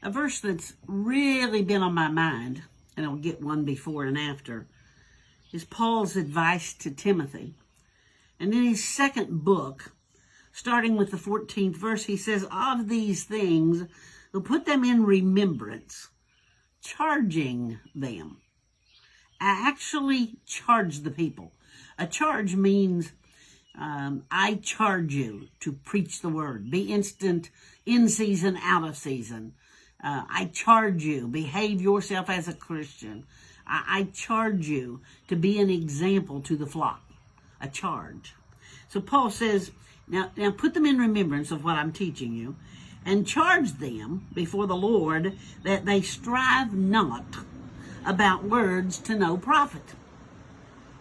A verse that's really been on my mind, and I'll get one before and after, is Paul's advice to Timothy. And in his second book, starting with the 14th verse, he says, of these things, we'll put them in remembrance, charging them. I actually charge the people. A charge means I charge you to preach the word. Be instant, in season, out of season. I charge you, behave yourself as a Christian. I charge you to be an example to the flock. A charge. So Paul says, now put them in remembrance of what I'm teaching you, and charge them before the Lord that they strive not about words to no profit,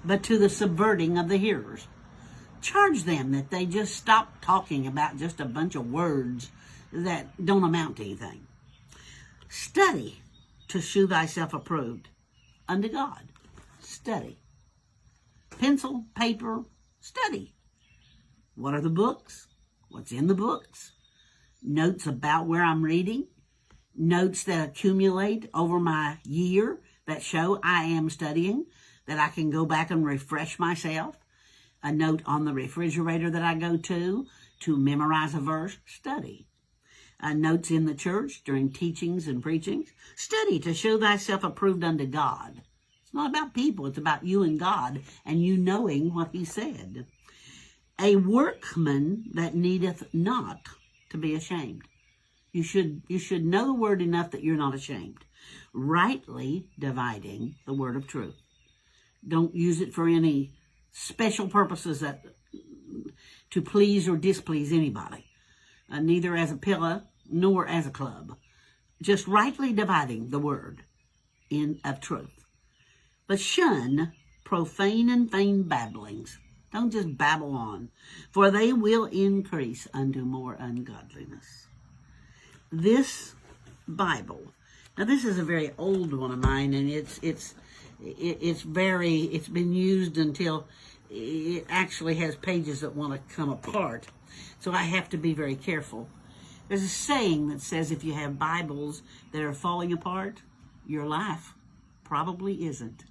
but to the subverting of the hearers. Charge them that they just stop talking about just a bunch of words that don't amount to anything. Study to shew thyself approved unto God. Study. Pencil, paper, study. What are the books? What's in the books? Notes about where I'm reading. Notes that accumulate over my year that show I am studying, that I can go back and refresh myself. A note on the refrigerator that I go to memorize a verse. Study. Notes in the church during teachings and preachings. Study to show thyself approved unto God. It's not about people. It's about you and God and you knowing what he said. A workman that needeth not to be ashamed. You should know the word enough that you're not ashamed. Rightly dividing the word of truth. Don't use it for any special purposes to please or displease anybody. Neither as a pillar nor as a club. Just rightly dividing the word of truth. But shun profane and vain babblings. Don't just babble on, for they will increase unto more ungodliness. This Bible, now this is a very old one of mine, and it's been used until it actually has pages that want to come apart. So I have to be very careful. There's a saying that says if you have Bibles that are falling apart, your life probably isn't.